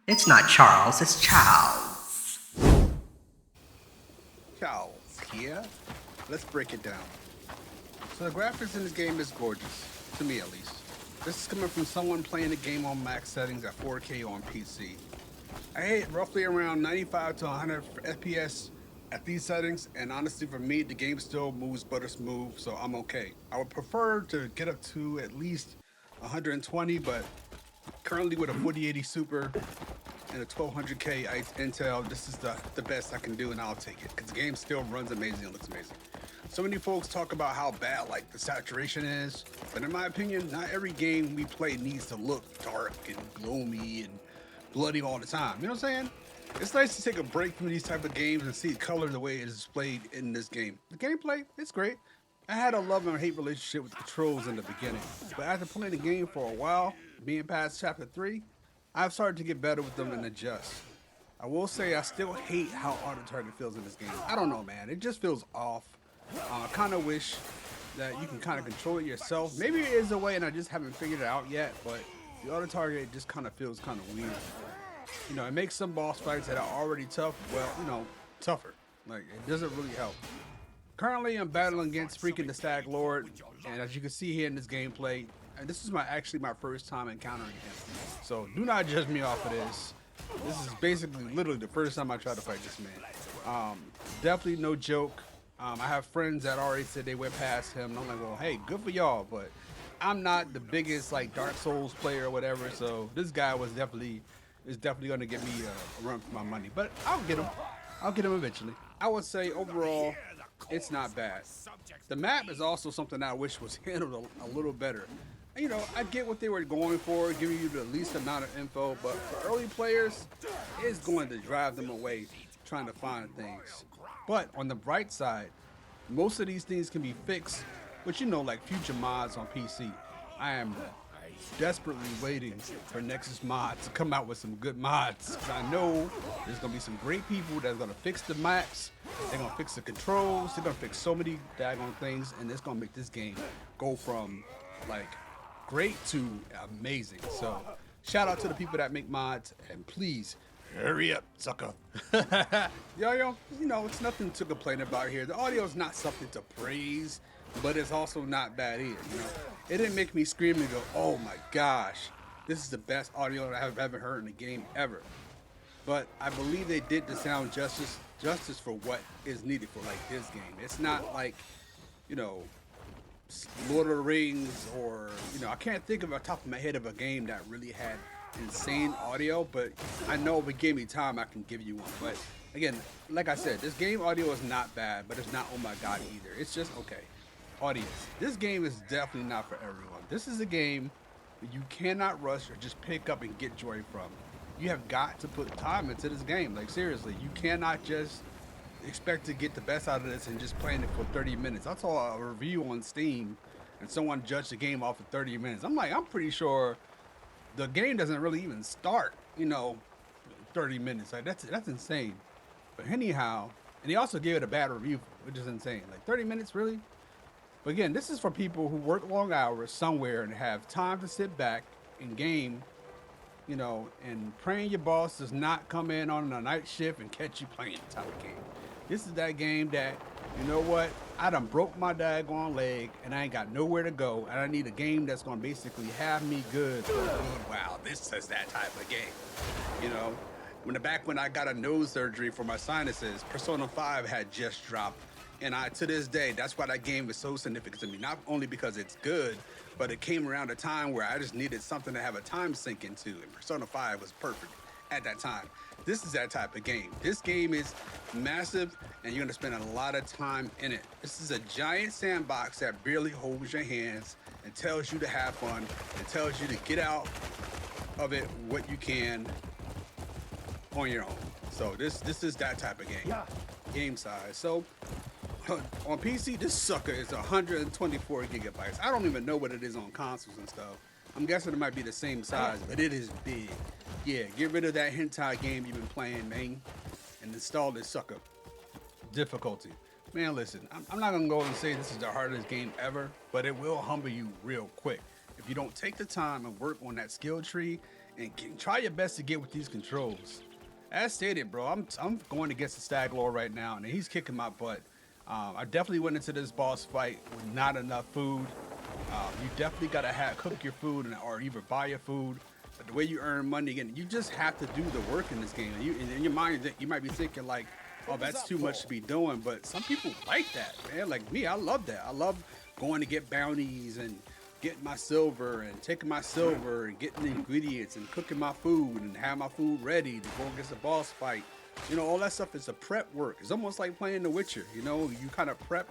It's not Charles, it's Charles. Charles here. Let's break it down. So the graphics in this game is gorgeous, to me at least. This is coming from someone playing the game on max settings at 4K on PC. I hit roughly around 95 to 100 FPS at these settings, and honestly for me, the game still moves butter smooth, so I'm okay. I would prefer to get up to at least 120, but currently with a 4080 Super and a 1200K Intel, this is the best I can do, and I'll take it because the game still runs amazing and looks amazing. So many folks talk about how bad like the saturation is, but in my opinion, not every game we play needs to look dark and gloomy and bloody all the time. You know what I'm saying? It's nice to take a break from these type of games and see color the way it is displayed in this game. The gameplay, it's great. I had a love and hate relationship with the controls in the beginning, but after playing the game for a while, being past chapter 3, I've started to get better with them and adjust. I will say I still hate how auto target feels in this game. I don't know, man. It just feels off. I kind of wish that you can kind of control it yourself. Maybe it is a way, and I just haven't figured it out yet. But the auto target just kind of feels kind of weird. You know, it makes some boss fights that are already tough, well, tougher. Like it doesn't really help. Currently, I'm battling against freaking the Staglord, and as you can see here in this gameplay, and this is actually my first time encountering him. So do not judge me off of this. This is basically literally the first time I tried to fight this man. Definitely no joke. I have friends that already said they went past him, and I'm like, well, hey, good for y'all, but I'm not the biggest like Dark Souls player or whatever. So this guy is definitely going to get me a run for my money, but I'll get him. I'll get him eventually. I would say overall, it's not bad. The map is also something I wish was handled a little better. You know, I get what they were going for, giving you the least amount of info, but for early players, it's going to drive them away trying to find things. But on the bright side, most of these things can be fixed, but you know, like future mods on PC. I am desperately waiting for Nexus Mod to come out with some good mods, because I know there's going to be some great people that's going to fix the maps, they're going to fix the controls, they're going to fix so many daggone things, and it's going to make this game go from like great to amazing. So shout out to the people that make mods, and please hurry up, sucker. yo, you know, it's nothing to complain about here. The audio is not something to praise, but it's also not bad either. You know, it didn't make me scream and go, "Oh my gosh, this is the best audio that I've ever heard in a game ever." But I believe they did the sound justice for what is needed for like this game. It's not like, you know, Lord of the Rings, or I can't think of off the top of my head of a game that really had insane audio, but I know if it gave me time I can give you one. But again, like I said, this game audio is not bad, but it's not oh my god either. It's just okay. Audience, this game is definitely not for everyone. This is a game that you cannot rush or just pick up and get joy from. You have got to put time into this game. Like seriously, you cannot just expect to get the best out of this and just playing it for 30 minutes. I saw a review on Steam and someone judged the game off of 30 minutes. I'm like, I'm pretty sure the game doesn't really even start, 30 minutes. Like that's insane. But anyhow, and he also gave it a bad review, which is insane. Like 30 minutes, really? But again, this is for people who work long hours somewhere and have time to sit back and game, and praying your boss does not come in on a night shift and catch you playing the type of game. This is that game that, you know what, I done broke my daggone leg and I ain't got nowhere to go, and I need a game that's gonna basically have me good for a good while. This is that type of game. When I got a nose surgery for my sinuses, Persona 5 had just dropped. And to this day, that's why that game is so significant to me. Not only because it's good, but it came around a time where I just needed something to have a time sink into. And Persona 5 was perfect at that time. This is that type of game. This game is massive, and you're gonna spend a lot of time in it. This is a giant sandbox that barely holds your hands and tells you to have fun and tells you to get out of it what you can on your own. So this is that type of game. Game size. So on PC, this sucker is 124 gigabytes. I don't even know what it is on consoles and stuff. I'm guessing it might be the same size, but it is big. Yeah, get rid of that hentai game you've been playing, man, and install this sucker. Difficulty. Man, listen, I'm not gonna go and say this is the hardest game ever, but it will humble you real quick. If you don't take the time and work on that skill tree and try your best to get with these controls. As stated, bro, I'm going against the Staglord right now, and he's kicking my butt. I definitely went into this boss fight with not enough food. You definitely gotta cook your food or either buy your food. But the way you earn money, again, you just have to do the work in this game. And in your mind, you might be thinking like, "Oh, that's too much to be doing." But some people like that, man. Like me, I love that. I love going to get bounties and getting my silver and taking my silver and getting the ingredients and cooking my food and have my food ready to go against a boss fight. You know, all that stuff is a prep work. It's almost like playing The Witcher. You know, you kind of prep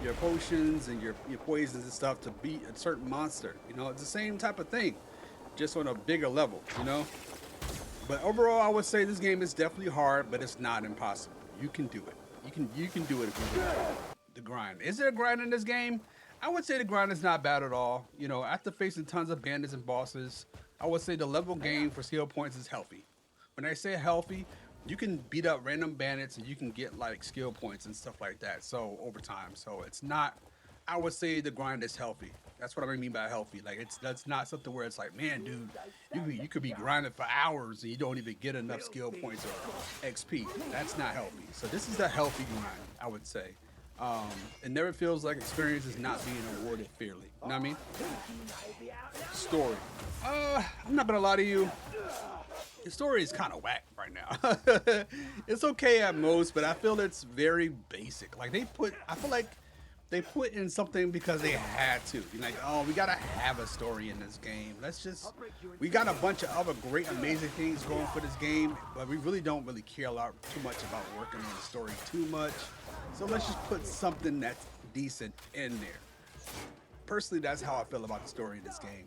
your potions and your poisons and stuff to beat a certain monster. You know, it's the same type of thing, just on a bigger level, you know? But overall, I would say this game is definitely hard, but it's not impossible. You can do it. You can do it if you do the grind. Is there a grind in this game? I would say the grind is not bad at all. You know, after facing tons of bandits and bosses, I would say the level gain for skill points is healthy. When I say healthy, you can beat up random bandits and you can get like skill points and stuff like that. So over time, so it's not. I would say the grind is healthy. That's what I mean by healthy. Like that's not something where it's like, man, dude, you could be grinding for hours and you don't even get enough skill points or XP. That's not healthy. So this is a healthy grind, I would say. It never feels like experience is not being awarded fairly. You know what I mean? Story. I'm not gonna lie to you. The story is kind of whack right now. It's okay at most, but I feel it's very basic. Like I feel like they put in something because they had to. You're like, oh, we gotta have a story in this game. We got a bunch of other great, amazing things going for this game, but we really don't care too much about working on the story too much. So let's just put something that's decent in there. Personally, that's how I feel about the story in this game.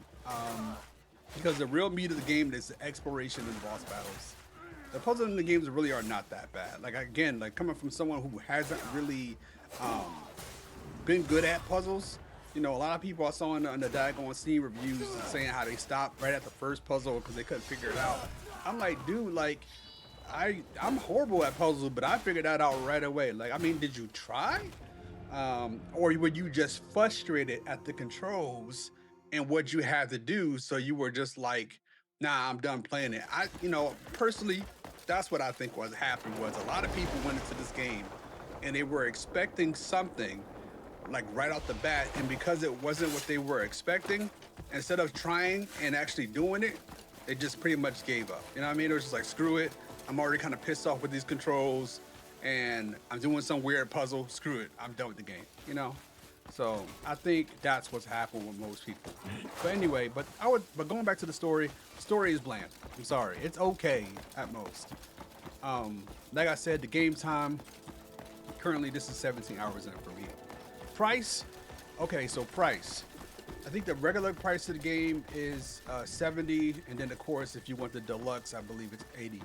Because the real meat of the game is the exploration and the boss battles. The puzzles in the games really are not that bad. Like again, like coming from someone who hasn't really been good at puzzles. You know, a lot of people I saw on the daggone Steam reviews saying how they stopped right at the first puzzle because they couldn't figure it out. I'm like, dude, like I'm horrible at puzzles, but I figured that out right away. Like, I mean, did you try? Or were you just frustrated at the controls and what you had to do, so you were just like, nah, I'm done playing it. Personally, that's what I think was happening. Was a lot of people went into this game and they were expecting something like right off the bat, and because it wasn't what they were expecting, instead of trying and actually doing it, they just pretty much gave up. You know what I mean? It was just like, screw it. I'm already kind of pissed off with these controls and I'm doing some weird puzzle. Screw it. I'm done with the game, you know? So I think that's what's happened with most people. But anyway, but going back to the story is bland. I'm sorry. It's okay at most. Like I said, the game time, currently this is 17 hours in for me. Price, okay, so price. I think the regular price of the game is 70, and then of course, if you want the deluxe, I believe it's 80.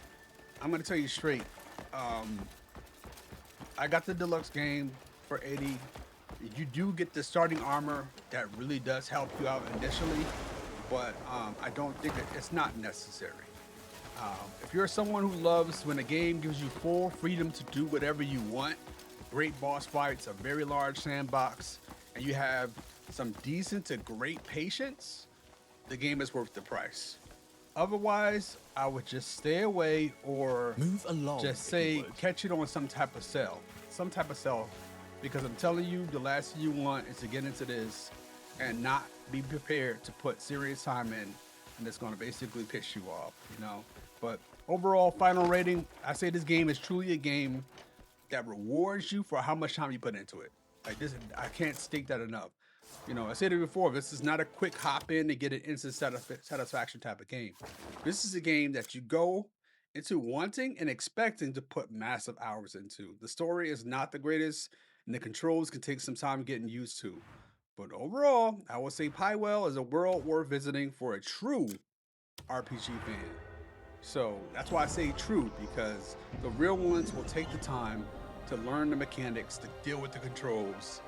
I'm gonna tell you straight. I got the deluxe game for 80. You do get the starting armor that really does help you out initially, but I don't think it's not necessary. If you're someone who loves when a game gives you full freedom to do whatever you want, great boss fights, a very large sandbox, and you have some decent to great patience, the game is worth the price. Otherwise, I would just stay away or move along. Just say catch it on some type of sale. Because I'm telling you, the last thing you want is to get into this and not be prepared to put serious time in, and it's going to basically piss you off, you know. But overall, final rating, I say this game is truly a game that rewards you for how much time you put into it. Like this, I can't state that enough. You know, I said it before, this is not a quick hop in to get an instant satisfaction type of game. This is a game that you go into wanting and expecting to put massive hours into. The story is not the greatest, and the controls can take some time getting used to. But overall, I would say Pywel is a world worth visiting for a true RPG fan. So that's why I say true, because the real ones will take the time to learn the mechanics, to deal with the controls,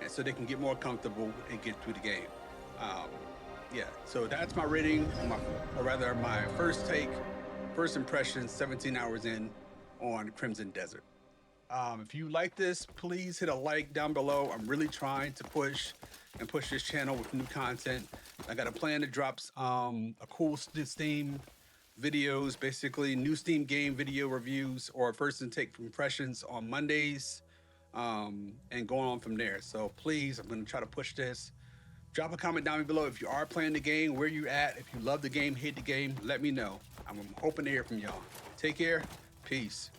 and so they can get more comfortable and get through the game. Yeah, so that's my rating, my first impression, 17 hours in on Crimson Desert. If you like this, please hit a like down below. I'm really trying to push this channel with new content. I got a plan to drop a cool Steam videos, basically new Steam game video reviews or first and take impressions on Mondays, and going on from there. So please, I'm going to try to push this. Drop a comment down below if you are playing the game, where you at. If you love the game, hate the game, let me know. I'm hoping to hear from y'all. Take care. Peace.